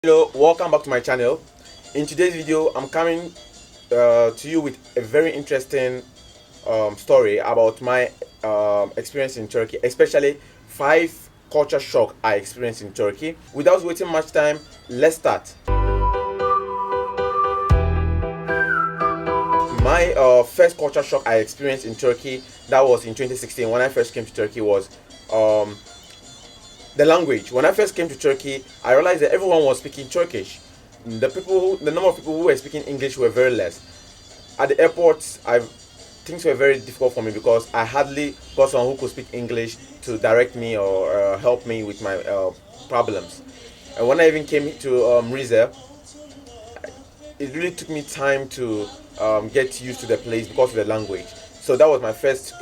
Hello, welcome back to my channel. In today's video, I'm coming to you with a very interesting story about my experience in Turkey, especially 5 culture shock I experienced in Turkey. Without wasting much time, let's start. My first culture shock I experienced in Turkey, that was in 2016 when I first came to Turkey, was um, the language. When I first came to Turkey, I realized that everyone was speaking Turkish. The number of people who were speaking English were very less. At the airports, things were very difficult for me because I hardly got someone who could speak English to direct me or help me with my problems. And when I even came to Rize, it really took me time to get used to the place because of the language. So that was my first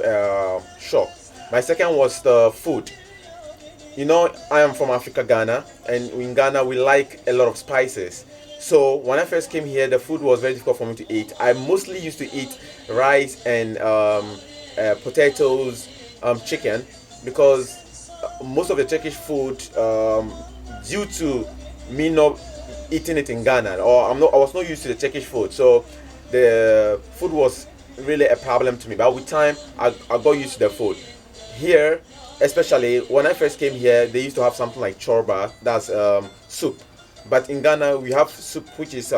shock. My second was the food. You know, I am from Africa, Ghana, and in Ghana we like a lot of spices. So when I first came here, the food was very difficult for me to eat. I mostly used to eat rice and potatoes, chicken, because most of the Turkish food, due to me not eating it in Ghana, or I was not used to the Turkish food, so the food was really a problem to me. But with time, I got used to the food. Here, especially when I first came here, they used to have something like chorba, that's soup. But in Ghana, we have soup which is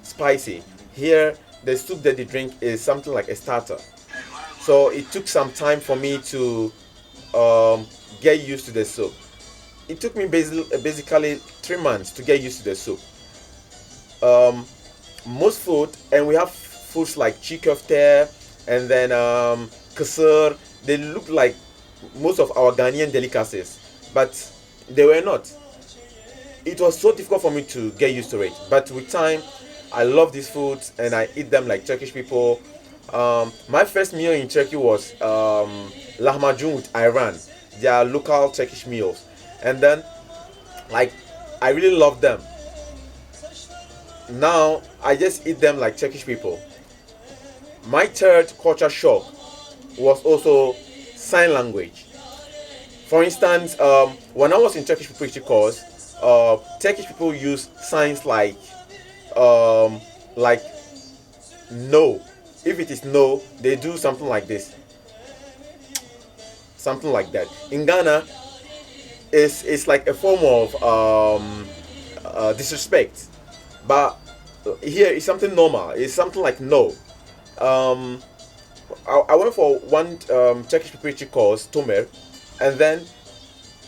spicy. Here, the soup that they drink is something like a starter. So it took some time for me to get used to the soup. It took me basically 3 months to get used to the soup. Most food, and we have foods like chikofte and then kasur, they look like most of our Ghanaian delicacies, but they were not. It was so difficult for me to get used to it, but with time, I love these foods and I eat them like Turkish people. My first meal in Turkey was lahmacun with Iran. They are local Turkish meals, and then like I really love them. Now I just eat them like Turkish people. My third culture shock was also sign language. For instance, when I was in Turkish preparatory course, Turkish people use signs like no. If it is no, they do something like this, something like that. In Ghana, it's like a form of disrespect, but here it's something normal. It's something like no. Um, I went for one Turkish preparatory course, Tomer, and then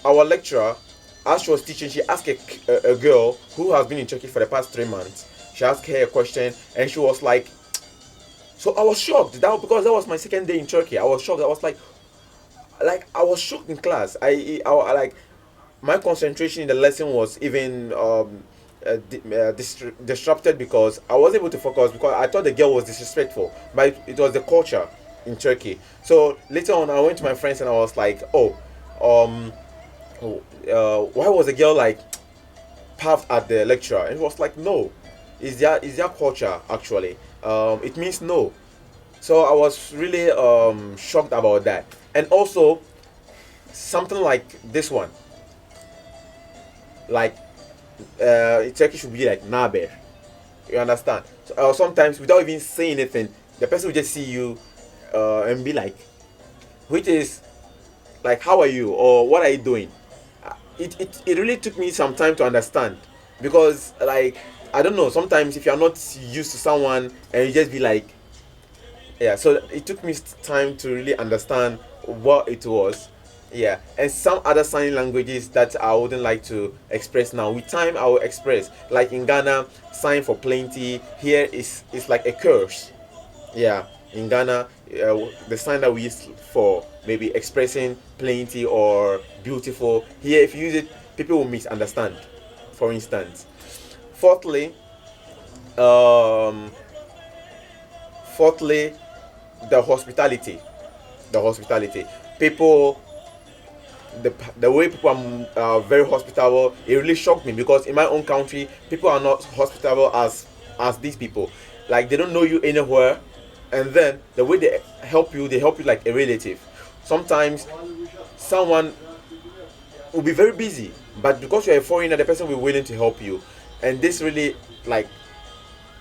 our lecturer, as she was teaching, she asked a girl who has been in Turkey for the past 3 months. She asked her a question, and she was like, so I was shocked because that was my second day in Turkey. I was shocked. I was like I was shocked in class. I like my concentration in the lesson was even disrupted because I was able to focus because I thought the girl was disrespectful, but it was the culture in Turkey. So later on, I went to my friends and I was like, um, why was the girl like puffed at the lecturer? And he was like, no, is their culture actually. It means no. So I was really shocked about that, and also something like this one, like Turkey should be like naber. You understand? So, sometimes without even saying anything, the person will just see you and be like, which is like, how are you or what are you doing? It really took me some time to understand because like I don't know. Sometimes if you're not used to someone and you just be like, yeah. So it took me time to really understand what it was. Yeah, and some other sign languages that I wouldn't like to express now. With time, I will express. Like in Ghana, sign for plenty. Here is like a curse. Yeah, in Ghana, the sign that we use for maybe expressing plenty or beautiful. Here, if you use it, people will misunderstand. For instance, fourthly, um, fourthly, the hospitality. The hospitality. People the way people are very hospitable, it really shocked me because in my own country people are not hospitable as these people. Like they don't know you anywhere, and then the way they help you like a relative. Sometimes someone will be very busy but because you're a foreigner, the person will be willing to help you. And this really like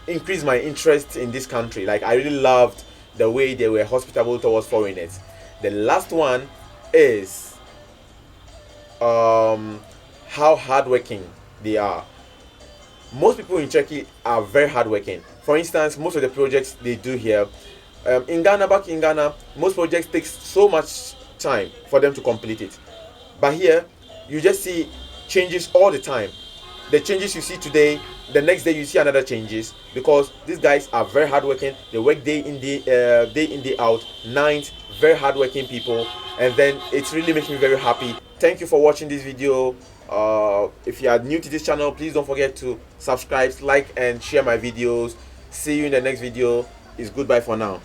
increased my interest in this country. Like I really loved the way they were hospitable towards foreigners. The last one is how hardworking they are. Most people in Turkey are very hardworking. For instance, most of the projects they do here back in Ghana, most projects take so much time for them to complete it. But here, you just see changes all the time. The changes you see today, the next day you see another changes, because these guys are very hardworking. They work day in day out, night, very hardworking people, and then it's really making me very happy. Thank you for watching this video. If you are new to this channel, please don't forget to subscribe, like, and share my videos. See you in the next video. It's goodbye for now.